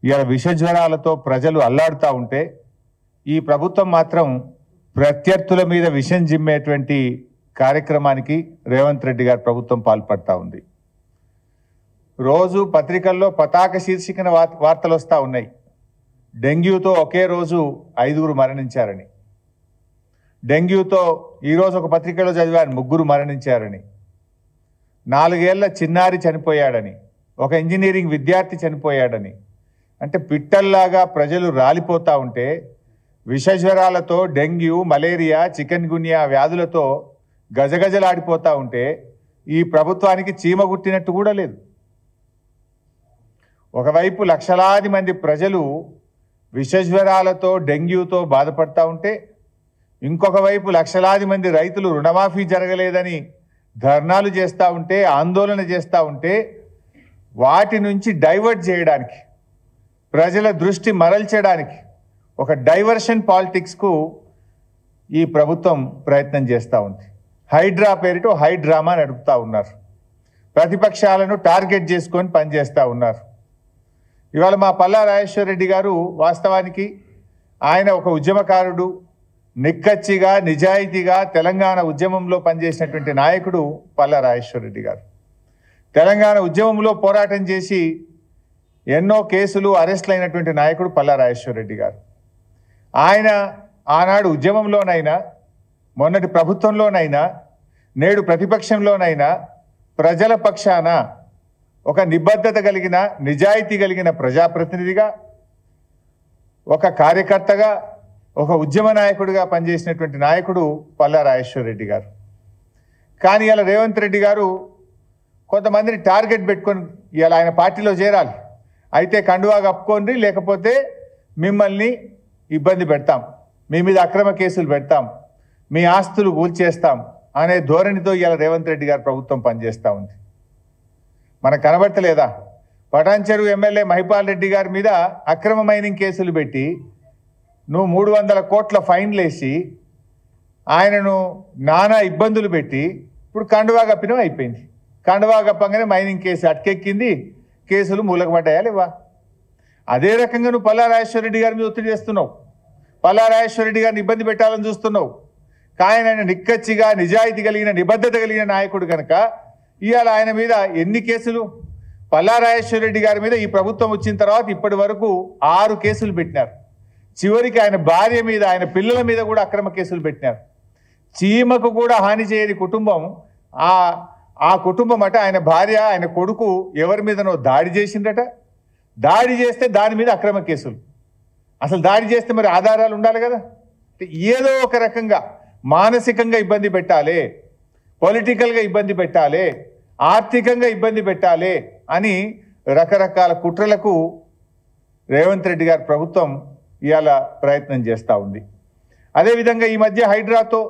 ఇవాళ విష జ్వరాలతో ప్రజలు అల్లాడుతూ ఉంటే ఈ ప్రభుత్వం మాత్రం ప్రత్యర్థుల మీద విషం జిమ్మేటువంటి కార్యక్రమానికి రేవంత్ రెడ్డి గారి ప్రభుత్వం పాల్పడతా ఉంది. రోజు పత్రికల్లో పతాక శీర్షికన వార్తలు వస్తూ ఉన్నాయి. డెంగ్యూతో ఒకే రోజు 5 మరణించారని, డెంగ్యూతో ఈరోజు ఒక పత్రికలో చదివాను 3 మరణించారని, 4 ఏళ్ల చిన్నారి చనిపోయాడని, ఒక ఇంజనీరింగ్ విద్యార్థి చనిపోయాడని. అంటే పిట్టల్లాగా ప్రజలు రాలిపోతూ ఉంటే విష జ్వరాలతో డెంగ్యూ, మలేరియా, చికెన్ గున్యా వ్యాధులతో గజగజలాడిపోతూ ఉంటే ఈ ప్రభుత్వానికి చీమ గుట్టినట్టు కూడా లేదు. ఒకవైపు లక్షలాది మంది ప్రజలు విష జ్వరాలతో డెంగ్యూతో బాధపడతా ఉంటే ఇంకొక వైపు లక్షలాది మంది రైతులు రుణమాఫీ జరగలేదని ధర్నాలు చేస్తూ ఉంటే, ఆందోళన చేస్తూ ఉంటే వాటి నుంచి డైవర్ట్ చేయడానికి, ప్రజల దృష్టి మరల్చడానికి ఒక డైవర్షన్ పాలిటిక్స్కు ఈ ప్రభుత్వం ప్రయత్నం చేస్తూ ఉంది. హైడ్రా పేరిట హైడ్రామా నడుపుతూ ఉన్నారు. ప్రతిపక్షాలను టార్గెట్ చేసుకొని పనిచేస్తూ ఉన్నారు. ఇవాళ మా పల్లా రాజేశ్వర రెడ్డి గారు వాస్తవానికి ఆయన ఒక ఉద్యమకారుడు, నిక్కచ్చిగా నిజాయితీగా తెలంగాణ ఉద్యమంలో పనిచేసినటువంటి నాయకుడు పల్లా రాజేశ్వర రెడ్డి గారు. తెలంగాణ ఉద్యమంలో పోరాటం చేసి ఎన్నో కేసులు అరెస్టులు అయినటువంటి నాయకుడు పల్లా రాజేశ్వర రెడ్డి గారు. ఆయన ఆనాడు ఉద్యమంలోనైనా, మొన్నటి ప్రభుత్వంలోనైనా, నేడు ప్రతిపక్షంలోనైనా ప్రజల పక్షాన ఒక నిబద్ధత కలిగిన, నిజాయితీ కలిగిన ప్రజాప్రతినిధిగా, ఒక కార్యకర్తగా, ఒక ఉద్యమ నాయకుడిగా పనిచేసినటువంటి నాయకుడు పల్లా రాజేశ్వర రెడ్డి గారు. కానీ ఇలా రేవంత్ రెడ్డి గారు కొంతమందిని టార్గెట్ పెట్టుకొని ఇలా ఆయన పార్టీలో చేరాలి, అయితే కండువా కప్పుకోండి, లేకపోతే మిమ్మల్ని ఇబ్బంది పెడతాం, మీ మీద అక్రమ కేసులు పెడతాం, మీ ఆస్తులు కూల్చేస్తాం అనే ధోరణితో ఇలా రేవంత్ రెడ్డి గారు ప్రభుత్వం పనిచేస్తూ ఉంది. మనకు కనబడతలేదా? పటాన్చెరు ఎమ్మెల్యే మహిపాల్ రెడ్డి గారి మీద అక్రమ మైనింగ్ కేసులు పెట్టి నువ్వు 300 కోట్ల ఫైన్లు వేసి ఆయనను నానా ఇబ్బందులు పెట్టి ఇప్పుడు కండువా కప్పినం అయిపోయింది. కండువా కప్పంగానే మైనింగ్ కేసు అటకెక్కింది, కేసులు మూలకపడ్డాయా లేవా? అదే రకంగా నువ్వు పల్లా రాజేశ్వర రెడ్డి గారి మీద ఒత్తిడి చేస్తున్నావు, పల్లా రాజేశ్వర రెడ్డి గారిని ఇబ్బంది పెట్టాలని చూస్తున్నావు. కానీ ఆయన నిక్కచ్చిగా నిజాయితీ కలిగిన, నిబద్ధత కలిగిన నాయకుడు కనుక ఇవాళ ఆయన మీద ఎన్ని కేసులు? పల్లా రాజేశ్వర రెడ్డి గారి మీద ఈ ప్రభుత్వం వచ్చిన తర్వాత ఇప్పటి వరకు 6 కేసులు పెట్టినారు. చివరికి ఆయన భార్య మీద, ఆయన పిల్లల మీద కూడా అక్రమ కేసులు పెట్టినారు. చీమకు కూడా హాని చేయని కుటుంబం ఆ కుటుంబం అట, ఆయన భార్య, ఆయన కొడుకు ఎవరి మీదనో దాడి చేసిందట. దాడి చేస్తే దాని మీద అక్రమ కేసులు. అసలు దాడి చేస్తే మరి ఆధారాలు ఉండాలి కదా. ఏదో ఒక రకంగా మానసికంగా ఇబ్బంది పెట్టాలి, పొలిటికల్గా ఇబ్బంది పెట్టాలి, ఆర్థికంగా ఇబ్బంది పెట్టాలి అని రకరకాల కుట్రలకు రేవంత్ రెడ్డి గారి ప్రభుత్వం ఇవాళ ప్రయత్నం చేస్తూ ఉంది. అదేవిధంగా ఈ మధ్య హైడ్రాతో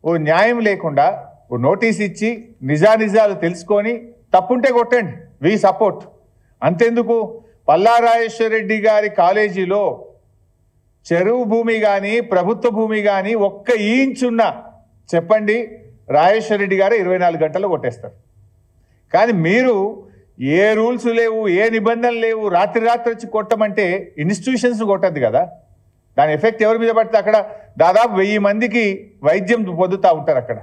ఓ న్యాయం లేకుండా ఓ నోటీస్ ఇచ్చి నిజానిజాలు తెలుసుకొని తప్పుంటే కొట్టండి, వి సపోర్ట్. అంతెందుకు, పల్లా రాజేశ్వర రెడ్డి గారి కాలేజీలో చెరువు భూమి కానీ ప్రభుత్వ భూమి కానీ ఒక్క ఇంచున్నా చెప్పండి, రాజేశ్వర రెడ్డి గారు 24 గంటల్లో కొట్టేస్తారు. కానీ మీరు ఏ రూల్స్ లేవు, ఏ నిబంధనలు లేవు, రాత్రి వచ్చి కొట్టమంటే ఇన్స్టిట్యూషన్స్ కొట్టద్దు కదా. దాని ఎఫెక్ట్ ఎవరి మీద పడితే అక్కడ దాదాపు 1000 మందికి వైద్యం పొందుతూ ఉంటారు, అక్కడ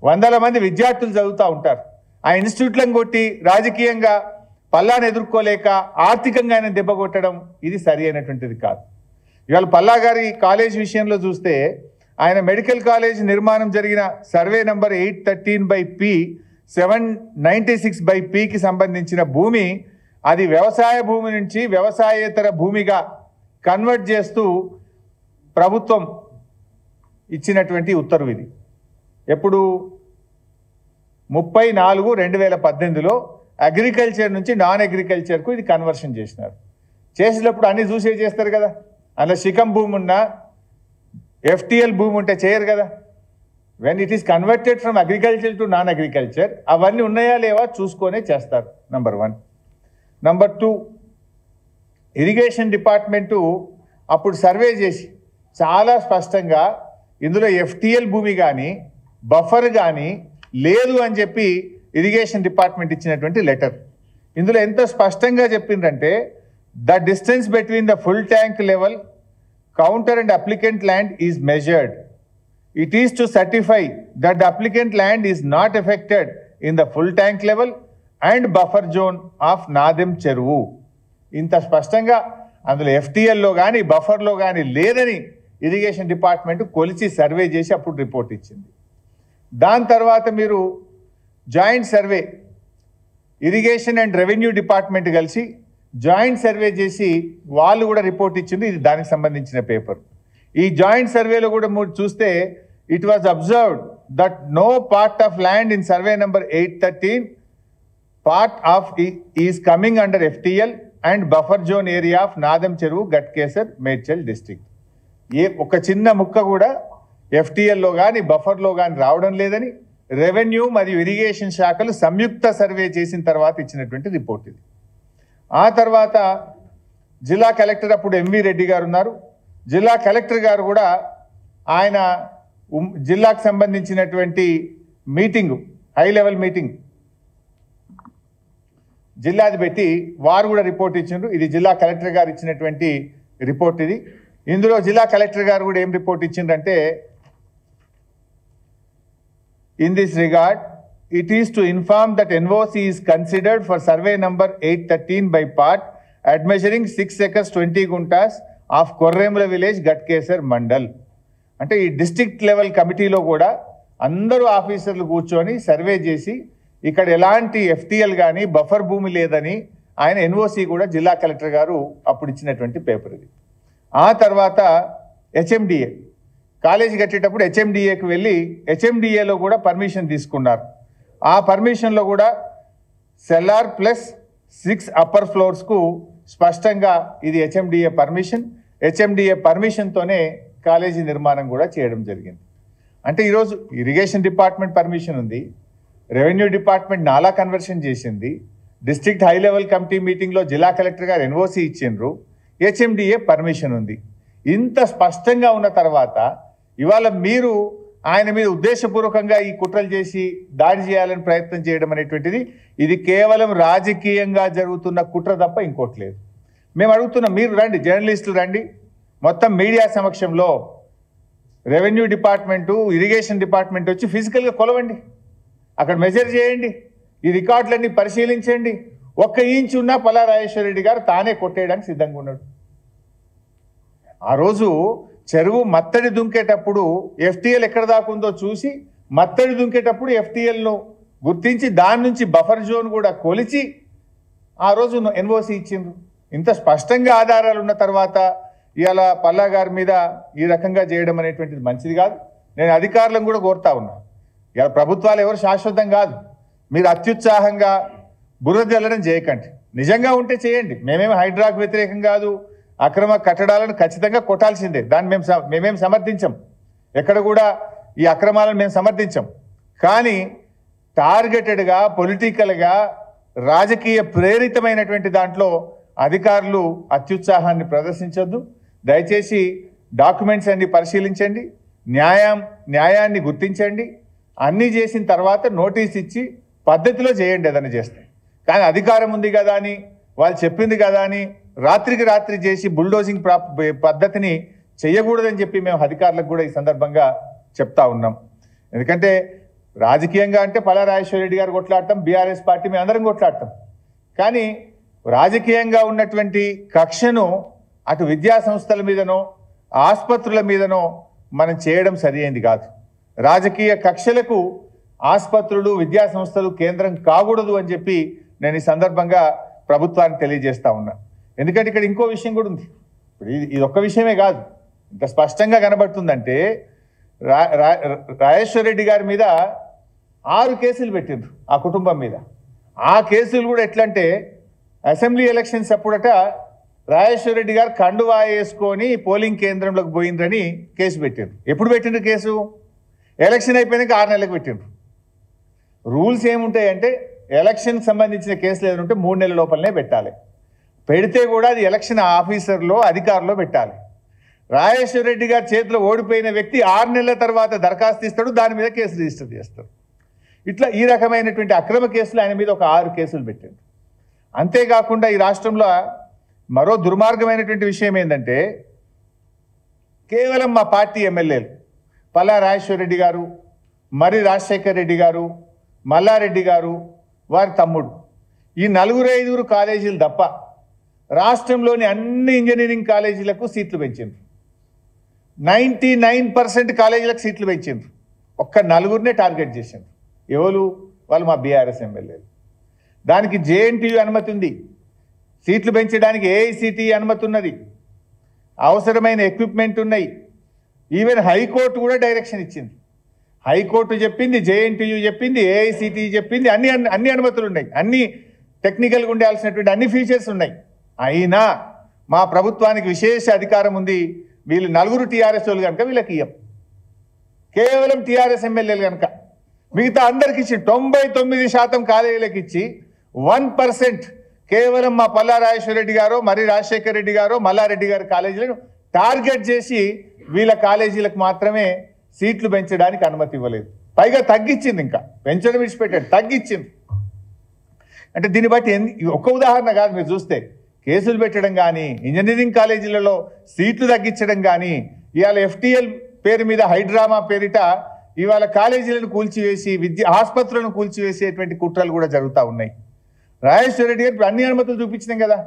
100 మంది విద్యార్థులు చదువుతూ ఉంటారు. ఆ ఇన్స్టిట్యూట్లను కొట్టి రాజకీయంగా పల్లాను ఎదుర్కోలేక ఆర్థికంగా ఆయన దెబ్బ కొట్టడం ఇది సరి అయినటువంటిది కాదు. ఇవాళ పల్లా గారి కాలేజ్ విషయంలో చూస్తే ఆయన మెడికల్ కాలేజ్ నిర్మాణం జరిగిన సర్వే నంబర్ 813/P 796/Pకి సంబంధించిన భూమి అది వ్యవసాయ భూమి నుంచి వ్యవసాయేతర భూమిగా కన్వర్ట్ చేస్తూ ప్రభుత్వం ఇచ్చినటువంటి ఉత్తర్వు ఇది. ఎప్పుడు 30/4/2018లో అగ్రికల్చర్ నుంచి నాన్ అగ్రికల్చర్కు ఇది కన్వర్షన్ చేసినారు. చేసినప్పుడు అన్ని చూసే చేస్తారు కదా. అందులో శిఖం భూమి ఉన్నా, FTL భూమి ఉంటే చేయరు కదా. When it is converted from agriculture to non agriculture అవన్నీ ఉన్నాయా లేవా చూసుకొనే చేస్తారు. నంబర్ 1. నంబర్ 2, ఇరిగేషన్ డిపార్ట్మెంటు అప్పుడు సర్వే చేసి చాలా స్పష్టంగా ఇందులో FTL భూమి కానీ బఫర్ కానీ లేదు అని చెప్పి ఇరిగేషన్ డిపార్ట్మెంట్ ఇచ్చినటువంటి లెటర్. ఇందులో ఎంత స్పష్టంగా చెప్పిందంటే The distance between the full tank level, counter and applicant land is measured. It is to certify that the applicant land is not affected in the full tank level and buffer zone of Nadem Cheruvu. ఇంత స్పష్టంగా అందులో FTLలో కానీ బఫర్లో కానీ లేదని irrigation department కొలిచి survey చేసి అప్పుడు report ఇచ్చింది. దాని తర్వాత మీరు joint survey irrigation and revenue department కలిసి జాయింట్ సర్వే చేసి వాళ్ళు కూడా రిపోర్ట్ ఇచ్చింది. ఇది దానికి సంబంధించిన పేపర్. ఈ జాయింట్ సర్వేలో కూడా చూస్తే it was observed that no part of land in survey number 813 part of is coming under FTL and buffer zone area of Nadam చెరువు గట్కేసర్ మేడ్చల్ డిస్ట్రిక్ట్. ఒక చిన్న ముక్క కూడా FTLలో కానీ బఫర్లో కానీ రావడం లేదని రెవెన్యూ మరియు ఇరిగేషన్ శాఖలు సంయుక్త సర్వే చేసిన తర్వాత ఇచ్చినటువంటి రిపోర్ట్ ఇది. ఆ తర్వాత జిల్లా కలెక్టర్ అప్పుడు MV రెడ్డి గారు ఉన్నారు. జిల్లా కలెక్టర్ గారు కూడా ఆయన జిల్లాకు సంబంధించినటువంటి మీటింగు, హై లెవెల్ మీటింగ్ జిల్లాది పెట్టి వారు కూడా రిపోర్ట్ ఇచ్చిండ్రు. ఇది జిల్లా కలెక్టర్ గారు ఇచ్చినటువంటి రిపోర్ట్ ఇది. ఇందులో జిల్లా కలెక్టర్ గారు కూడా ఏం రిపోర్ట్ ఇచ్చిండ్రంటే, in this regard it is to inform that NOC is considered for survey number 813 by part at measuring 6 acres 20 guntas of Korremula village Gatkesar Mandal. అంటే ఈ డిస్ట్రిక్ట్ లెవెల్ కమిటీలో కూడా అందరూ ఆఫీసర్లు కూర్చొని సర్వే చేసి ఇక్కడ ఎలాంటి FTL కానీ బఫర్ భూమి లేదని ఆయన NOC కూడా జిల్లా కలెక్టర్ గారు అప్పుడు ఇచ్చినటువంటి పేపర్ ఇది. ఆ తర్వాత HMDA కాలేజీ కట్టేటప్పుడు HMDAకి వెళ్ళి HMDAలో కూడా పర్మిషన్ తీసుకున్నారు. ఆ పర్మిషన్లో కూడా సెల్లార్ ప్లస్ 6 అప్పర్ ఫ్లోర్స్కు స్పష్టంగా ఇది HMDA పర్మిషన్. HMDA పర్మిషన్తోనే కాలేజీ నిర్మాణం కూడా చేయడం జరిగింది. అంటే ఈరోజు ఇరిగేషన్ డిపార్ట్మెంట్ పర్మిషన్ ఉంది, రెవెన్యూ డిపార్ట్మెంట్ నాలా కన్వర్షన్ చేసింది, డిస్ట్రిక్ట్ హై లెవెల్ కమిటీ మీటింగ్లో జిల్లా కలెక్టర్ గారు NOC ఇచ్చిండ్రు, HMDA పర్మిషన్ ఉంది. ఇంత స్పష్టంగా ఉన్న తర్వాత ఇవాళ మీరు ఆయన మీద ఉద్దేశపూర్వకంగా ఈ కుట్రలు చేసి దాడి చేయాలని ప్రయత్నం చేయడం అనేటువంటిది ఇది కేవలం రాజకీయంగా జరుగుతున్న కుట్ర తప్ప ఇంకోటి లేదు. మేము అడుగుతున్నాం, మీరు రండి, జర్నలిస్టులు రండి, మొత్తం మీడియా సమక్షంలో రెవెన్యూ డిపార్ట్మెంటు ఇరిగేషన్ డిపార్ట్మెంట్ వచ్చి ఫిజికల్గా కొలవండి, అక్కడ మెజర్ చేయండి, ఈ రికార్డులన్నీ పరిశీలించండి. 1 ఇంచ్ ఉన్నా పల్లా రాజేశ్వర రెడ్డి గారు తానే కొట్టేయడానికి సిద్ధంగా ఉన్నాడు. ఆ రోజు చెరువు మత్తడి దుంకేటప్పుడు FTL ఎక్కడ దాకుందో చూసి మత్తడి దుంకేటప్పుడు FTLను గుర్తించి దాని నుంచి బఫర్ జోన్ కూడా కొలిచి ఆ రోజు NOC ఇచ్చిండ్రు. ఇంత స్పష్టంగా ఆధారాలు ఉన్న తర్వాత ఇవాళ పల్లా గారి మీద ఈ రకంగా చేయడం అనేటువంటిది మంచిది కాదు. నేను అధికారులను కూడా కోరుతా ఉన్నాను, ఇవాళ ప్రభుత్వాలు ఎవరు శాశ్వతం కాదు, మీరు అత్యుత్సాహంగా బురద జల్లడం చేయకండి. నిజంగా ఉంటే చేయండి, మేమేమి హైడ్రాకు వ్యతిరేకం కాదు, అక్రమ కట్టడాలను ఖచ్చితంగా కొట్టాల్సిందే, దాన్ని మేమేం సమర్థించం, ఎక్కడ కూడా ఈ అక్రమాలను మేము సమర్థించం. కానీ టార్గెటెడ్గా పొలిటికల్గా రాజకీయ ప్రేరితమైనటువంటి దాంట్లో అధికారులు అత్యుత్సాహాన్ని ప్రదర్శించొద్దు. దయచేసి డాక్యుమెంట్స్ అన్ని పరిశీలించండి, న్యాయాన్ని గుర్తించండి, అన్నీ చేసిన తర్వాత నోటీస్ ఇచ్చి పద్ధతిలో చేయండి ఏదైనా చేస్తే. కానీ అధికారం ఉంది కదా అని, వాళ్ళు చెప్పింది కదా అని రాత్రికి రాత్రి చేసి బుల్డోజింగ్ పద్ధతిని చేయకూడదని చెప్పి మేము అధికారులకు కూడా ఈ సందర్భంగా చెప్తా ఉన్నాం. ఎందుకంటే రాజకీయంగా అంటే పల్లా రాజేశ్వర రెడ్డి గారు కొట్లాడతాం, BRS పార్టీ మేము అందరం కొట్లాడతాం. కానీ రాజకీయంగా ఉన్నటువంటి కక్షను అటు విద్యా సంస్థల మీదనో ఆసుపత్రుల మీదనో మనం చేయడం సరైనది కాదు. రాజకీయ కక్షలకు ఆసుపత్రులు విద్యా సంస్థలు కేంద్రం కాకూడదు అని చెప్పి నేను ఈ సందర్భంగా ప్రభుత్వానికి తెలియజేస్తా ఉన్నా. ఎందుకంటే ఇక్కడ ఇంకో విషయం కూడా ఉంది. ఇప్పుడు ఇది ఒక్క విషయమే కాదు, ఇంత స్పష్టంగా కనబడుతుందంటే రాజేశ్వర రెడ్డి గారి మీద 6 కేసులు పెట్టిండ్రు ఆ కుటుంబం మీద. ఆ కేసులు కూడా ఎట్లంటే అసెంబ్లీ ఎలక్షన్స్ అప్పుడట రాజేశ్వర రెడ్డి గారు కండువా వేసుకొని పోలింగ్ కేంద్రంలోకి పోయిండ్రని కేసు పెట్టిండ్రు. ఎప్పుడు పెట్టిండ్రు కేసు? ఎలక్షన్ అయిపోయినాక 6 నెలలకు పెట్టిండ్రు. రూల్స్ ఏముంటాయంటే ఎలక్షన్కి సంబంధించిన కేసులు ఏదైనా ఉంటే 3 నెలల లోపలనే పెట్టాలి. పెడితే కూడా అది ఎలక్షన్ ఆఫీసర్లో అధికారులో పెట్టాలి. రాజేశ్వర రెడ్డి గారి చేతిలో ఓడిపోయిన వ్యక్తి 6 నెలల తర్వాత దరఖాస్తు ఇస్తాడు, దాని మీద కేసు రిజిస్టర్ చేస్తాడు. ఇట్లా ఈ రకమైనటువంటి అక్రమ కేసులు ఆయన మీద ఒక 6 కేసులు పెట్టారు. అంతేకాకుండా ఈ రాష్ట్రంలో మరో దుర్మార్గమైనటువంటి విషయం ఏంటంటే కేవలం మా పార్టీ ఎమ్మెల్యేలు పల్లా రాజేశ్వర రెడ్డి గారు, మరి రాజశేఖర్ రెడ్డి గారు, మల్లారెడ్డి గారు, వారి తమ్ముడు, ఈ 4-5 కాలేజీలు తప్ప రాష్ట్రంలోని అన్ని ఇంజనీరింగ్ కాలేజీలకు సీట్లు పెంచిండ్రు. 99% కాలేజీలకు సీట్లు పెంచిండ్రు. ఒక్క 4 టార్గెట్ చేసిండ్రు. ఎవరు? వాళ్ళు మా బీఆర్ఎస్ ఎమ్మెల్యేలు. దానికి జేఎన్టీయూ అనుమతి ఉంది, సీట్లు పెంచడానికి ఏఐసిటి అనుమతి ఉన్నది, అవసరమైన ఎక్విప్మెంట్ ఉన్నాయి. ఈవెన్ హైకోర్టు కూడా డైరెక్షన్ ఇచ్చింది. హైకోర్టు చెప్పింది, జేఎన్టీయూ చెప్పింది, ఏఐసిటి చెప్పింది, అన్ని అనుమతులు ఉన్నాయి, అన్ని టెక్నికల్గా ఉండాల్సినటువంటి అన్ని ఫీచర్స్ ఉన్నాయి. అయినా మా ప్రభుత్వానికి విశేష అధికారం ఉంది. వీళ్ళు 4 టీఆర్ఎస్ వాళ్ళు కనుక వీళ్ళకి ఇయ్యం, కేవలం టీఆర్ఎస్ ఎమ్మెల్యేలు కనుక మిగతా అందరికి ఇచ్చి 99% కాలేజీలకు ఇచ్చి 1% కేవలం మా పల్లా రాజేశ్వర రెడ్డి గారు, మరి రాజశేఖర రెడ్డి గారు, మల్లారెడ్డి గారి కాలేజీలను టార్గెట్ చేసి వీళ్ళ కాలేజీలకు మాత్రమే సీట్లు పెంచడానికి అనుమతి ఇవ్వలేదు. పైగా తగ్గించింది, ఇంకా పెంచడం విడిచిపెట్టాడు, తగ్గించింది. అంటే దీన్ని బట్టి ఒక్క ఉదాహరణ కాదు, మీరు చూస్తే కేసులు పెట్టడం కానీ, ఇంజనీరింగ్ కాలేజీలలో సీట్లు తగ్గించడం కానీ, ఇవాళ FTL పేరు మీద హైడ్రామా పేరిట ఇవాళ కాలేజీలను కూల్చివేసి ఆసుపత్రులను కూల్చివేసేటువంటి కుట్రలు కూడా జరుగుతూ ఉన్నాయి. రాజేశ్వర రెడ్డి గారు అన్ని అనుమతులు చూపించినాం కదా.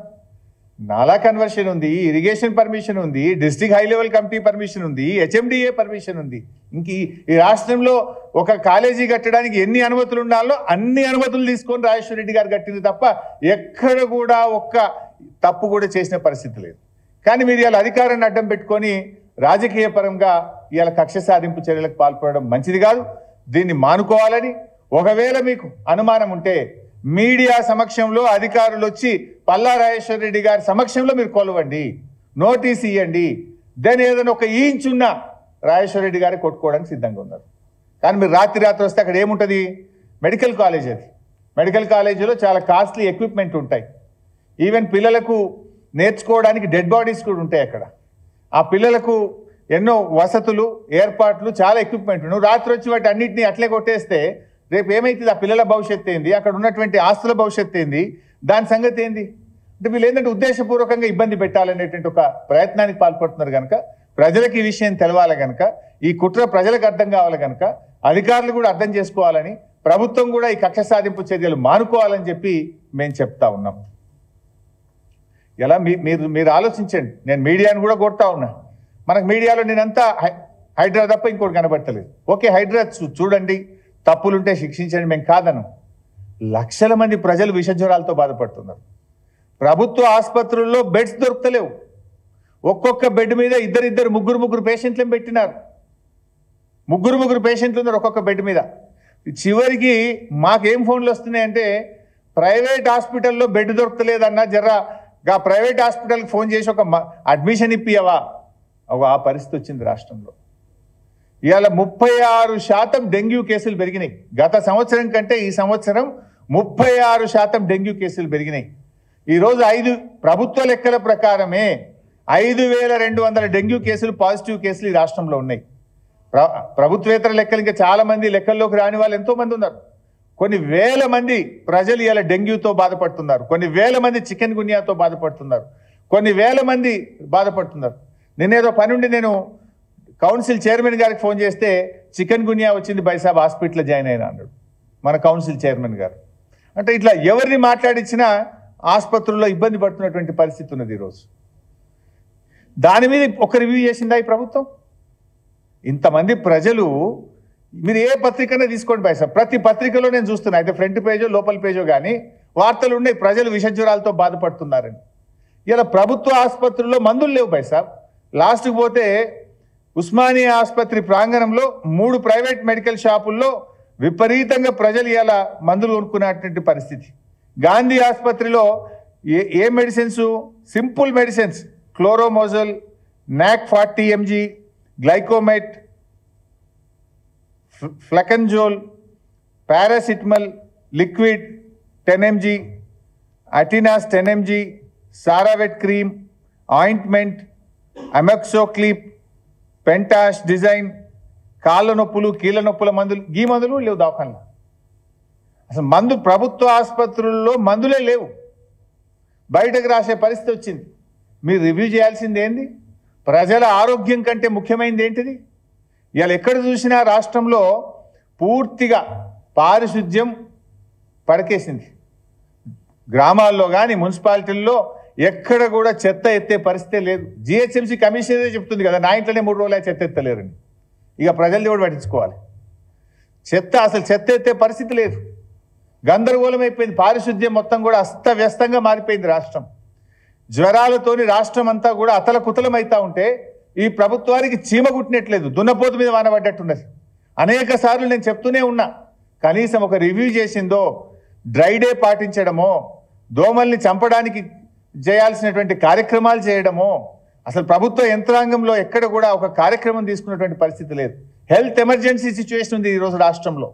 నాలా కన్వర్షన్ ఉంది, ఇరిగేషన్ పర్మిషన్ ఉంది, district high level committee permission ఉంది, HMDA పర్మిషన్ ఉంది. ఇంక ఈ రాష్ట్రంలో ఒక కాలేజీ కట్టడానికి ఎన్ని అనుమతులు ఉండాలో అన్ని అనుమతులు తీసుకొని రాజేశ్వర రెడ్డి గారు కట్టింది తప్ప ఎక్కడ కూడా ఒక్క తప్పు కూడా చేసిన పరిస్థితి లేదు. కానీ మీరు ఇవాళ అధికారాన్ని అడ్డం పెట్టుకొని రాజకీయ పరంగా ఇవాళ కక్ష సాధింపు చర్యలకు పాల్పడడం మంచిది కాదు. దీన్ని మానుకోవాలని, ఒకవేళ మీకు అనుమానం ఉంటే మీడియా సమక్షంలో అధికారులు వచ్చి పల్లా రాజేశ్వర రెడ్డి గారి సమక్షంలో మీరు కొలవండి, నోటీస్ ఇవ్వండి. దాని ఏదైనా ఒక ఇంచున్న రాజేశ్వర రెడ్డి గారి కొట్టుకోవడానికి సిద్ధంగా ఉన్నారు. కానీ మీరు రాత్రి వస్తే అక్కడ ఏముంటుంది? Medical college. అది మెడికల్ కాలేజీలో చాలా కాస్ట్లీ ఎక్విప్మెంట్ ఉంటాయి. ఈవెన్ పిల్లలకు నేర్చుకోవడానికి డెడ్ బాడీస్ కూడా ఉంటాయి అక్కడ. ఆ పిల్లలకు ఎన్నో వసతులు, ఏర్పాట్లు, చాలా ఎక్విప్మెంట్. నువ్వు రాత్రి వచ్చి వాటి అన్నింటినీ అట్లే కొట్టేస్తే రేపు ఏమైతుంది? ఆ పిల్లల భవిష్యత్తు ఏంది? అక్కడ ఉన్నటువంటి ఆస్తుల భవిష్యత్తు ఏంది? దాని సంగతి ఏంది? అంటే వీళ్ళు ఏంటంటే ఉద్దేశపూర్వకంగా ఇబ్బంది పెట్టాలనేటువంటి ఒక ప్రయత్నానికి పాల్పడుతున్నారు కనుక, ప్రజలకు ఈ విషయం తెలవాలి కనుక, ఈ కుట్ర ప్రజలకు అర్థం కావాలి కనుక, అధికారులు కూడా అర్థం చేసుకోవాలని, ప్రభుత్వం కూడా ఈ కక్ష సాధింపు చర్యలు మానుకోవాలని చెప్పి మేము చెప్తా ఉన్నాం. ఎలా మీరు ఆలోచించండి. నేను మీడియాను కూడా కొడతా ఉన్నా. మనకు మీడియాలో నేనంతా హైడ్రా తప్ప ఇంకోటి కనబడతలేదు. ఓకే, హైడ్రా చూడండి, తప్పులుంటే శిక్షించండి, మేము కాదను. లక్షల మంది ప్రజలు విషజ్వరాలతో బాధపడుతున్నారు. ప్రభుత్వ ఆసుపత్రుల్లో బెడ్స్ దొరుకుతలేవు. ఒక్కొక్క బెడ్ మీద ఇద్దరు ముగ్గురు పేషెంట్లను పెట్టినారు. ముగ్గురు పేషెంట్లు ఉన్నారు ఒక్కొక్క బెడ్ మీద. చివరికి మాకేం ఫోన్లు వస్తున్నాయంటే, ప్రైవేట్ హాస్పిటల్లో బెడ్ దొరకలేదన్నా జర్రా ప్రైవేట్ హాస్పిటల్కి ఫోన్ చేసి ఒక అడ్మిషన్ ఇప్పియవా? ఆ పరిస్థితి వచ్చింది రాష్ట్రంలో. ఇవాళ 36% డెంగ్యూ కేసులు పెరిగినాయి. గత సంవత్సరం కంటే ఈ సంవత్సరం 36% డెంగ్యూ కేసులు పెరిగినాయి. ఈరోజు ప్రభుత్వ లెక్కల ప్రకారమే 5200 డెంగ్యూ కేసులు, పాజిటివ్ కేసులు ఈ రాష్ట్రంలో ఉన్నాయి. ప్రభుత్వేతర లెక్కలు ఇంకా చాలా మంది లెక్కల్లోకి రాని వాళ్ళు ఎంతో మంది ఉన్నారు. కొన్ని వేల మంది ప్రజలు ఇలా డెంగ్యూతో బాధపడుతున్నారు. కొన్ని వేల మంది చికెన్ గున్యాతో బాధపడుతున్నారు. కొన్ని వేల మంది బాధపడుతున్నారు. నేనేదో పని ఉండి నేను కౌన్సిల్ చైర్మన్ గారికి ఫోన్ చేస్తే చికెన్ గున్యా వచ్చింది బైసాబ్, హాస్పిటల్లో జాయిన్ అయినా అన్నాడు మన కౌన్సిల్ చైర్మన్ గారు. అంటే ఇట్లా ఎవరిని మాట్లాడించినా ఆసుపత్రుల్లో ఇబ్బంది పడుతున్నటువంటి పరిస్థితి ఉన్నది ఈరోజు. దాని మీద ఒక రివ్యూ చేసిందా ఈ ప్రభుత్వం? ఇంతమంది ప్రజలు, మీరు ఏ పత్రికనే తీసుకోండి బైసాబ్, ప్రతి పత్రికలో నేను చూస్తున్నా, అయితే ఫ్రంట్ పేజో లోపల పేజో కానీ వార్తలు ఉన్నాయి ప్రజలు విషజ్వరాలతో బాధపడుతున్నారని. ఇలా ప్రభుత్వ ఆసుపత్రుల్లో మందులు లేవు బైసాబ్. లాస్ట్కి పోతే ఉస్మానియా ఆసుపత్రి ప్రాంగణంలో 3 ప్రైవేట్ మెడికల్ షాపుల్లో విపరీతంగా ప్రజలు ఇలా మందులు కొనుక్కునేటువంటి పరిస్థితి. గాంధీ ఆసుపత్రిలో ఏ మెడిసిన్స్, సింపుల్ మెడిసిన్స్, క్లోరోమోజల్, NAC 40 mg, Glycomet, fluconazole, paracetamol liquid 10 mg, అటినాస్ 10 mg, సారావెట్ క్రీమ్, ఆయింట్మెంట్, అమెక్సోక్లిప్, పెంటాష్ డిజైన్, కాళ్ళ నొప్పులు, కీళ్ళ నొప్పుల మందులు, ఈ మందులు లేవు దవాఖానలో. అసలు ప్రభుత్వ ఆసుపత్రుల్లో మందులే లేవు. బయటకు రాసే పరిస్థితి వచ్చింది. మీరు రివ్యూ చేయాల్సింది ఏంది? ప్రజల ఆరోగ్యం కంటే ముఖ్యమైనది ఏంటిది? ఇవాళ ఎక్కడ చూసినా రాష్ట్రంలో పూర్తిగా పారిశుద్ధ్యం పడకేసింది. గ్రామాల్లో కానీ మున్సిపాలిటీల్లో ఎక్కడ కూడా చెత్త ఎత్తే పరిస్థితే లేదు. జిహెచ్ఎంసీ కమిషనరే చెప్తుంది కదా, నా ఇంట్లోనే 3 రోజులు చెత్త ఎత్తలేరని. ఇక ప్రజలు కూడా పట్టించుకోవాలి. అసలు చెత్త ఎత్తే పరిస్థితి లేదు. గందరగోళం అయిపోయింది. పారిశుద్ధ్యం మొత్తం కూడా అస్తవ్యస్తంగా మారిపోయింది రాష్ట్రం. జ్వరాలతోని రాష్ట్రం అంతా కూడా అతలకుతలం అవుతా ఉంటే ఈ ప్రభుత్వానికి చీమ కుట్టినట్లేదు, దున్నపోతు మీద వానబడ్డట్టున్నది. అనేక సార్లు నేను చెప్తూనే ఉన్నా, కనీసం ఒక రివ్యూ చేసిందో, డ్రై డే పాటించడమో, దోమల్ని చంపడానికి చేయాల్సినటువంటి కార్యక్రమాలు చేయడమో, అసలు ప్రభుత్వ యంత్రాంగంలో ఎక్కడ కూడా ఒక కార్యక్రమం తీసుకున్నటువంటి పరిస్థితి లేదు. హెల్త్ ఎమర్జెన్సీ సిచ్యువేషన్ ఉంది ఈరోజు రాష్ట్రంలో.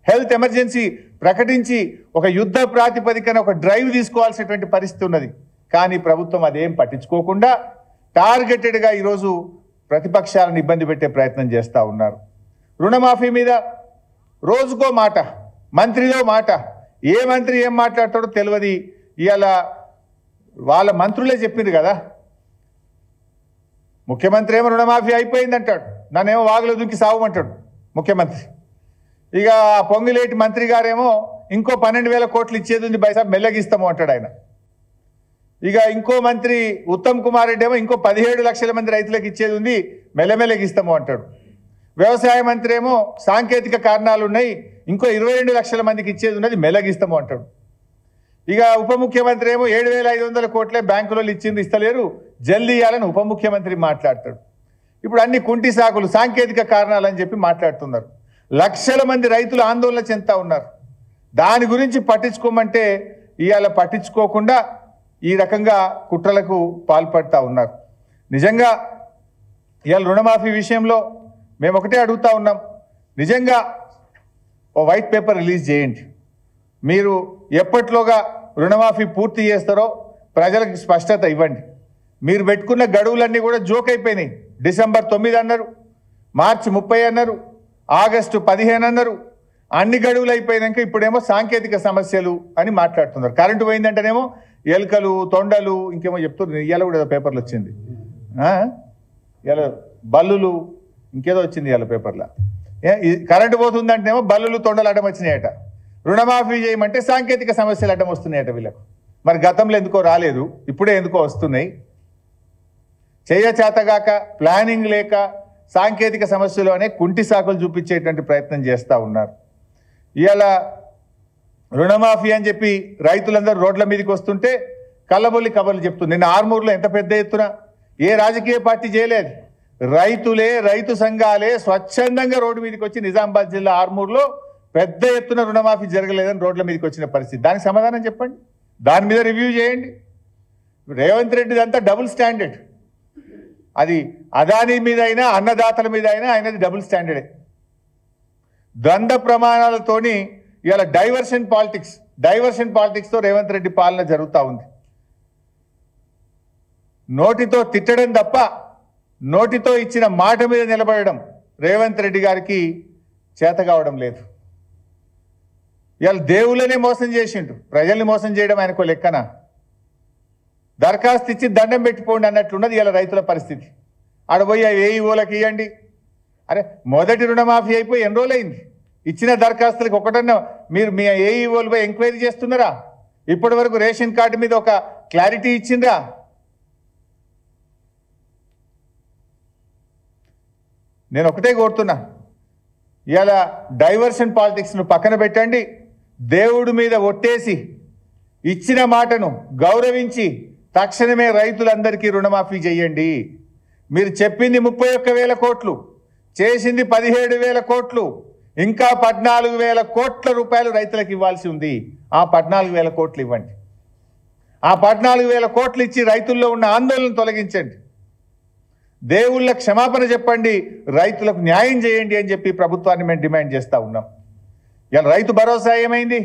హెల్త్ ఎమర్జెన్సీ ప్రకటించి ఒక యుద్ధ ప్రాతిపదికన ఒక డ్రైవ్ తీసుకోవాల్సినటువంటి పరిస్థితి ఉన్నది. కానీ ప్రభుత్వం అదేం పట్టించుకోకుండా టార్గెటెడ్గా ఈరోజు ప్రతిపక్షాలను ఇబ్బంది పెట్టే ప్రయత్నం చేస్తూ ఉన్నారు. రుణమాఫీ మీద రోజుకో మాట, మంత్రిలో మాట, ఏ మంత్రి ఏం మాట్లాడతాడో తెలియదు. ఇవాళ వాళ్ళ మంత్రులే చెప్పింది కదా, ముఖ్యమంత్రి ఏమో రుణమాఫీ అయిపోయింది అంటాడు, నన్నేమో వాగులో దుంకి సాగుమంటాడు ముఖ్యమంత్రి. ఇక పొంగిలేటి మంత్రి గారేమో ఇంకో 12,000 కోట్లు ఇచ్చేది ఉంది బైసా, మెల్లగిస్తాము అంటాడు ఆయన. ఇక ఇంకో మంత్రి ఉత్తమ్ కుమార్ రెడ్డి ఏమో ఇంకో 17 లక్షల మంది రైతులకు ఇచ్చేది ఉంది, మెల్లమెల్లగిస్తాము అంటాడు. వ్యవసాయ మంత్రి ఏమో సాంకేతిక కారణాలు ఉన్నాయి, ఇంకో 22 లక్షల మందికి ఇచ్చేది ఉన్నది, మెల్లగిస్తాము అంటాడు. ఇక ఉప ముఖ్యమంత్రి ఏమో 7,500 కోట్లే బ్యాంకులో ఇచ్చింది, ఇస్తలేరు, జల్దీ ఇవ్వాలని ఉప ముఖ్యమంత్రి మాట్లాడతాడు. ఇప్పుడు అన్ని కుంటి సాకులు, సాంకేతిక కారణాలు అని చెప్పి మాట్లాడుతున్నారు. లక్షల మంది రైతులు ఆందోళన చెందుతా ఉన్నారు. దాని గురించి పట్టించుకోమంటే ఇవాళ పట్టించుకోకుండా ఈ రకంగా కుట్రలకు పాల్పడతా ఉన్నారు. నిజంగా ఇవాళ రుణమాఫీ విషయంలో మేము ఒకటే అడుగుతా ఉన్నాం, నిజంగా ఓ వైట్ పేపర్ రిలీజ్ చేయండి. మీరు ఎప్పట్లోగా రుణమాఫీ పూర్తి చేస్తారో ప్రజలకు స్పష్టత ఇవ్వండి. మీరు పెట్టుకున్న గడువులన్నీ కూడా జోక్ అయిపోయినాయి. డిసెంబర్ 9 అన్నారు, మార్చి 30 అన్నారు, ఆగస్టు 15 అన్నారు. అన్ని గడువులు అయిపోయినాక ఇప్పుడేమో సాంకేతిక సమస్యలు అని మాట్లాడుతున్నారు. కరెంటు పోయిందంటేనేమో ఎలుకలు, తొండలు, ఇంకేమో చెప్తున్నారు. ఇవాళ కూడా పేపర్లు వచ్చింది, ఇలా బల్లులు, ఇంకేదో వచ్చింది ఇవాళ పేపర్లో. కరెంటు పోతుందంటేనేమో బల్లులు, తొండలు అడ్డం వచ్చినాయట. రుణమాఫీ చేయమంటే సాంకేతిక సమస్యలు అడ్డం వస్తున్నాయట వీళ్ళకు. మరి గతంలో ఎందుకో రాలేదు, ఇప్పుడే ఎందుకో వస్తున్నాయి. చేతగాక, ప్లానింగ్ లేక, సాంకేతిక సమస్యలు అనే కుంటి సాకులు చూపించేటువంటి ప్రయత్నం చేస్తూ ఉన్నారు. ఇవాళ రుణమాఫీ అని చెప్పి రైతులందరూ రోడ్ల మీదకి వస్తుంటే కళ్ళబొల్లి కబర్లు చెప్తుంది. నిన్న ఆర్మూర్లో ఎంత పెద్ద ఎత్తున ఏ రాజకీయ పార్టీ చేయలేదు, రైతులే, రైతు సంఘాలే స్వచ్ఛందంగా రోడ్డు మీదకి వచ్చి నిజామాబాద్ జిల్లా ఆర్మూర్లో పెద్ద ఎత్తున రుణమాఫీ జరగలేదని రోడ్ల మీదకి వచ్చిన పరిస్థితి. దానికి సమాధానం చెప్పండి, దాని మీద రివ్యూ చేయండి. రేవంత్ రెడ్డిది అంతా డబుల్ స్టాండర్డ్. అది అదానీ మీద అయినా, అన్నదాతల మీద అయినా ఆయనది డబుల్ స్టాండర్డే. ద్వంద్వ ప్రమాణాలతోని ఇవాళ డైవర్షన్ పాలిటిక్స్తో రేవంత్ రెడ్డి పాలన జరుగుతూ ఉంది. నోటితో తిట్టడం తప్ప నోటితో ఇచ్చిన మాట మీద నిలబడడం రేవంత్ రెడ్డి గారికి చేత కావడం లేదు. ఇవాళ దేవుళ్ళనే మోసం చేసిండు, ప్రజల్ని మోసం చేయడం ఆయనకు లెక్కన. దరఖాస్తు ఇచ్చి దండం పెట్టిపోండి అన్నట్లున్నది ఇవాళ రైతుల పరిస్థితి. ఆడపోయి ఏఈఓలకు ఇవ్వండి. అరే మొదటి రుణమాఫీ అయిపోయి ఎన్ని రోజులైంది? ఇచ్చిన దరఖాస్తులకు ఒకటన్నా మీరు మీ ఏఈఓలు పోయి ఎంక్వైరీ చేస్తున్నారా? ఇప్పటి వరకు రేషన్ కార్డు మీద ఒక క్లారిటీ ఇచ్చిండ్రా? నేను ఒకటే కోరుతున్నా, ఇవాళ డైవర్షన్ పాలిటిక్స్ను పక్కన పెట్టండి. దేవుడి మీద ఒట్టేసి ఇచ్చిన మాటను గౌరవించి తక్షణమే రైతులందరికీ రుణమాఫీ చేయండి. మీరు చెప్పింది 31,000 కోట్లు, చేసింది 17,000 కోట్లు, ఇంకా 14,000 కోట్ల రూపాయలు రైతులకు ఇవ్వాల్సి ఉంది. ఆ 14,000 కోట్లు ఇవ్వండి. ఆ 14,000 కోట్లు ఇచ్చి రైతుల్లో ఉన్న ఆందోళన తొలగించండి. దేవుళ్ళ క్షమాపణ చెప్పండి, రైతులకు న్యాయం చేయండి అని చెప్పి ప్రభుత్వాన్ని మేము డిమాండ్ చేస్తూ ఉన్నాం. ఇలా రైతు భరోసా ఏమైంది?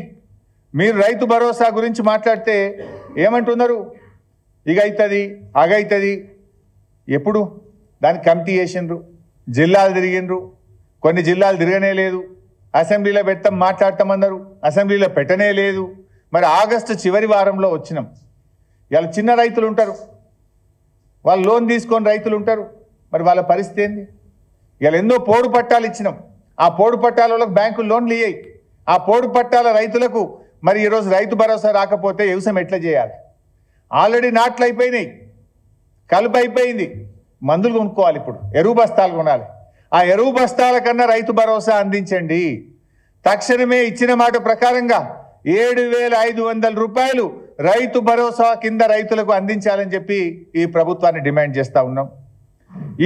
మీరు రైతు భరోసా గురించి మాట్లాడితే ఏమంటున్నారు? ఇక అవుతుంది, అగవుతుంది. ఎప్పుడు దానికి కమిటీ చేసిండ్రు, జిల్లాలు తిరిగిండ్రు, కొన్ని జిల్లాలు తిరగనే లేదు. అసెంబ్లీలో పెడతాం మాట్లాడతామన్నారు, అసెంబ్లీలో పెట్టనే లేదు. మరి ఆగస్టు చివరి వారంలో వచ్చినాం. ఇలా చిన్న రైతులు ఉంటారు, వాళ్ళు లోన్ తీసుకొని రైతులు ఉంటారు, మరి వాళ్ళ పరిస్థితి ఏంది? ఇలా ఎన్నో పోడు పట్టాలు ఇచ్చినాం, ఆ పోడు పట్టాలకు బ్యాంకులు లోన్లు ఇయ్యాయి. ఆ పోడు పట్టాల రైతులకు మరి ఈరోజు రైతు భరోసా రాకపోతే వ్యవసాయం ఎట్లా చేయాలి? ఆల్రెడీ నాట్లు అయిపోయినాయి, కలుపు అయిపోయింది, మందులు కొనుక్కోవాలి, ఇప్పుడు ఎరువు బస్తాలు కొనాలి. ఆ ఎరువు బస్తాల కన్నా రైతు భరోసా అందించండి. తక్షణమే ఇచ్చిన మాట ప్రకారంగా 7,500 రూపాయలు రైతు భరోసా కింద రైతులకు అందించాలని చెప్పి ఈ ప్రభుత్వాన్ని డిమాండ్ చేస్తూ ఉన్నాం.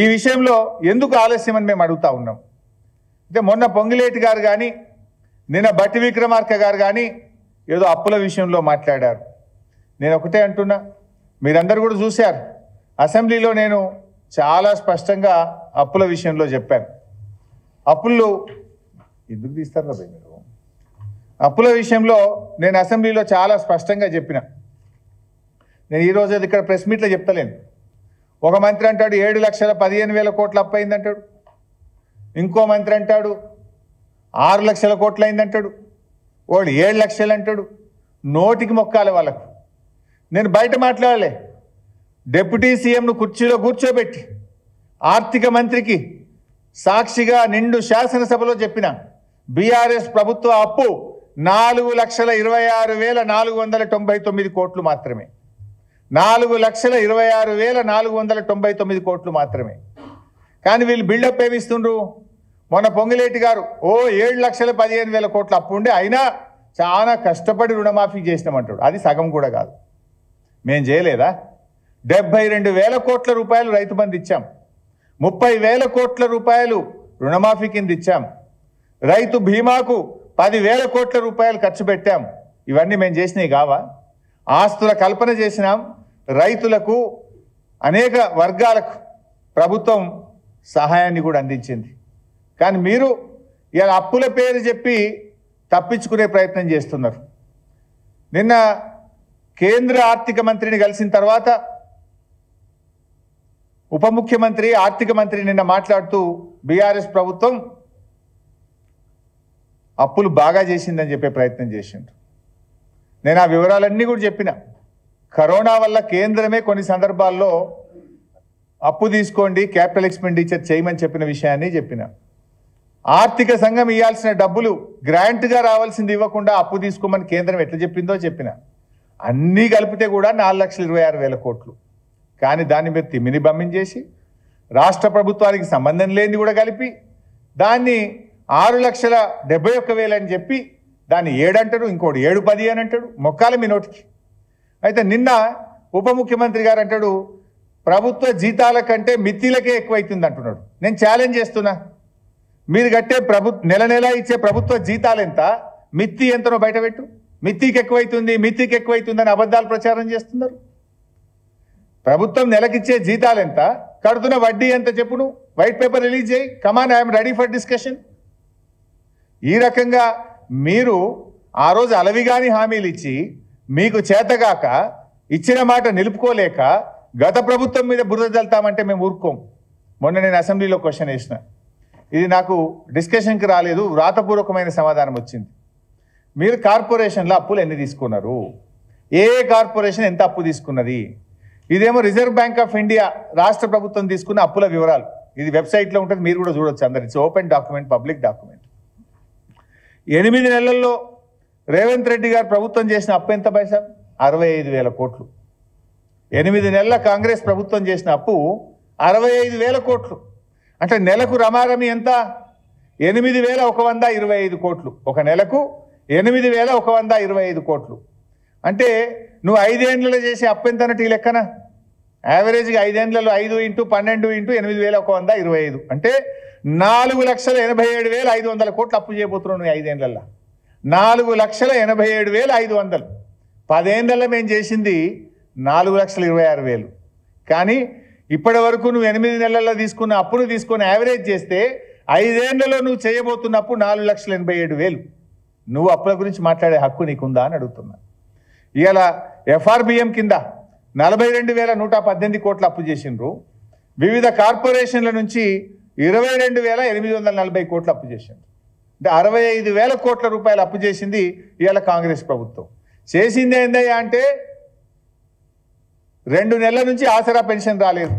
ఈ విషయంలో ఎందుకు ఆలస్యం అని మేము అడుగుతా ఉన్నాం. అంటే మొన్న పొంగిలేటి గారు కానీ నిన్న బట్టి విక్రమార్క గారు కానీ ఏదో అప్పుల విషయంలో మాట్లాడారు. నేను ఒకటే అంటున్నా, మీరందరూ కూడా చూశారు, అసెంబ్లీలో నేను చాలా స్పష్టంగా అప్పుల విషయంలో చెప్పాను. అప్పులు ఎందుకు తీస్తారు కదా మీరు? అప్పుల విషయంలో నేను అసెంబ్లీలో చాలా స్పష్టంగా చెప్పిన. నేను ఈరోజు అది ఇక్కడ ప్రెస్ మీట్లో చెప్తలేను. ఒక మంత్రి అంటాడు 7,15,000 కోట్ల అప్పు అయిందంటాడు, ఇంకో మంత్రి అంటాడు 6 లక్షల కోట్లు అయిందంటాడు, వాడు 7 లక్షలు అంటాడు. నోటికి మొక్కాలి వాళ్ళకు. నేను బయట మాట్లాడలే, డిప్యూటీ సీఎంను కుర్చీలో కూర్చోబెట్టి ఆర్థిక మంత్రికి సాక్షిగా నిండు శాసనసభలో చెప్పిన బీఆర్ఎస్ ప్రభుత్వ అప్పు 4,26,499 కోట్లు మాత్రమే. 4,26,499 కోట్లు మాత్రమే. కానీ వీళ్ళు బిల్డప్ ఏమిస్తుండ్రు? మొన్న పొంగిలేటి గారు 7,15,000 కోట్ల అప్పు ఉండే అయినా చాలా కష్టపడి రుణమాఫీ చేసినామంటాడు. అది సగం కూడా కాదు. మేం చేయలేదా? 72,000 కోట్ల రూపాయలు రైతు బంధు ఇచ్చాం, 30,000 కోట్ల రూపాయలు రుణమాఫీ కింద ఇచ్చాం, రైతు బీమాకు 10,000 కోట్ల రూపాయలు ఖర్చు పెట్టాం. ఇవన్నీ మేము చేసినవి కావా? ఆస్తుల కల్పన చేసినాం. రైతులకు అనేక వర్గాలకు ప్రభుత్వం సహాయాన్ని కూడా అందించింది. కానీ మీరు ఇలా అప్పుల పేరు చెప్పి తప్పించుకునే ప్రయత్నం చేస్తున్నారు. నిన్న కేంద్ర ఆర్థిక మంత్రిని కలిసిన తర్వాత ఉప ముఖ్యమంత్రి ఆర్థిక మంత్రి నిన్న మాట్లాడుతూ బీఆర్ఎస్ ప్రభుత్వం అప్పులు బాగా చేసిందని చెప్పే ప్రయత్నం చేసిండ్రు. నేను ఆ వివరాలన్నీ కూడా చెప్పిన. కరోనా వల్ల కేంద్రమే కొన్ని సందర్భాల్లో అప్పు తీసుకోండి, క్యాపిటల్ ఎక్స్పెండిచర్ చేయమని చెప్పిన విషయాన్ని చెప్పిన. ఆర్థిక సంఘం ఇవ్వాల్సిన డబ్బులు గ్రాంట్గా రావాల్సింది ఇవ్వకుండా అప్పు తీసుకోమని కేంద్రం ఎట్లా చెప్పిందో చెప్పిన. అన్నీ కలిపితే కూడా 4,26,000 కోట్లు. కానీ దాన్ని మీరు తిమ్మిని బమ్మించేసి రాష్ట్ర ప్రభుత్వానికి సంబంధం లేనిది కూడా కలిపి దాన్ని 6,71,000 అని చెప్పి దాన్ని 7 అంటాడు, ఇంకోటి 7-10 అని అంటాడు. మొక్కాలి మీ నోటికి. అయితే నిన్న ఉప ముఖ్యమంత్రి గారు అంటాడు ప్రభుత్వ జీతాల కంటే మిత్తిలకే ఎక్కువైతుంది అంటున్నాడు. నేను ఛాలెంజ్ చేస్తున్నా, మీరు కట్టే నెల నెల ఇచ్చే ప్రభుత్వ జీతాలు ఎంత, మిత్తి ఎంతనో బయటపెట్టు. మిత్తికి ఎక్కువైతుంది, మిత్తికి ఎక్కువైతుందని అబద్ధాలు ప్రచారం చేస్తున్నారు. ప్రభుత్వం నెలకిచ్చే జీతాలు ఎంత, కడుతున్న వడ్డీ ఎంత చెప్పు. నువ్వు వైట్ పేపర్ రిలీజ్ చేయి. కమాన్, ఐఎమ్ రెడీ ఫర్ డిస్కషన్. ఈ రకంగా మీరు ఆ రోజు అలవిగాని హామీలు ఇచ్చి మీకు చేతగాక ఇచ్చిన మాట నిలుపుకోలేక గత ప్రభుత్వం మీద బురద జల్తామంటే మేము ఊరుకోం. మొన్న నేను అసెంబ్లీలో క్వశ్చన్ వేసిన, ఇది నాకు డిస్కషన్కి రాలేదు, వ్రాతపూర్వకమైన సమాధానం వచ్చింది. మీరు కార్పొరేషన్లో అప్పులు ఎన్ని తీసుకున్నారు, ఏ కార్పొరేషన్ ఎంత అప్పు తీసుకున్నది? ఇదేమో రిజర్వ్ బ్యాంక్ ఆఫ్ ఇండియా రాష్ట్ర ప్రభుత్వం తీసుకున్న అప్పుల వివరాలు. ఇది వెబ్సైట్లో ఉంటుంది, మీరు కూడా చూడొచ్చు. అందరు it's open document, public document. 8 నెలల్లో రేవంత్ రెడ్డి గారు ప్రభుత్వం చేసిన అప్పు ఎంత పైసా? 65,000 కోట్లు. 8 నెలల కాంగ్రెస్ ప్రభుత్వం చేసిన అప్పు 65,000 కోట్లు. అంటే నెలకు రమారమి ఎంత? 8,125 కోట్లు. ఒక నెలకు 8,125 కోట్లు. అంటే నువ్వు 5 ఏళ్లలో చేసే అప్పు ఎంత అన్నట్టు ఈ లెక్కన? యావరేజ్గా 5 ఏళ్లలో 5 × 12 × 8,125 అంటే 4,87,500 కోట్లు అప్పు చేయబోతున్నావు నువ్వు 5 ఏళ్లలో. 4,87,500. 10 ఏళ్లలో మేము చేసింది 4,26,000. కానీ ఇప్పటి వరకు నువ్వు 8 నెలల్లో తీసుకున్న అప్పును తీసుకొని యావరేజ్ చేస్తే 5 ఏళ్లలో నువ్వు చేయబోతున్న అప్పు 4,87,000. నువ్వు అప్పుల గురించి మాట్లాడే హక్కు నీకుందా అని అడుగుతున్నా. ఇవాళ ఎఫ్ఆర్బిఎం కింద 42,118 కోట్ల అప్పు చేసిండ్రు. వివిధ కార్పొరేషన్ల నుంచి 22,840 కోట్ల అప్పు చేసిండ్రు. అంటే 65,000 కోట్ల రూపాయలు అప్పు చేసింది ఇవాళ కాంగ్రెస్ ప్రభుత్వం. చేసింది ఏందయ్యా అంటే 2 నెలల నుంచి ఆసరా పెన్షన్ రాలేదు.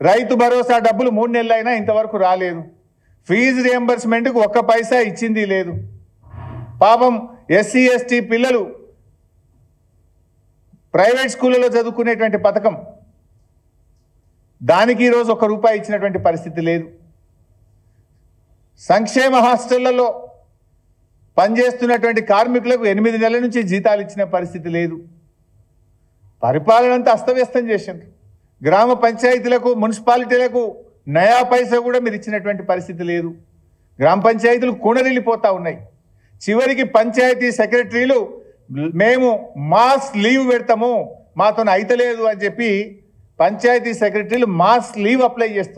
రైతు భరోసా డబ్బులు 3 నెలలైనా ఇంతవరకు రాలేదు. ఫీజు రియంబర్స్మెంట్కు 1 పైసా ఇచ్చింది లేదు. పాపం ఎస్సీ ఎస్టీ పిల్లలు ప్రైవేట్ స్కూళ్ళలో చదువుకునేటువంటి పథకం, దానికి ఈరోజు 1 రూపాయి ఇచ్చినటువంటి పరిస్థితి లేదు. సంక్షేమ హాస్టళ్లలో పనిచేస్తున్నటువంటి కార్మికులకు 8 నెలల నుంచి జీతాలు ఇచ్చిన పరిస్థితి లేదు. పరిపాలన అంతా అస్తవ్యస్తం చేసిండ్రు. గ్రామ పంచాయతీలకు మున్సిపాలిటీలకు నయా పైసా కూడా మీరు ఇచ్చినటువంటి పరిస్థితి లేదు. గ్రామ పంచాయతీలు కూనరిల్లిపోతా ఉన్నాయి. చివరికి పంచాయతీ సెక్రటరీలు మేము మాస్ లీవ్ పెడతాము, మాతో అయితలేదు అని చెప్పి పంచాయతీ సెక్రటరీలు మాస్ లీవ్ అప్లై చేస్తున్నారు.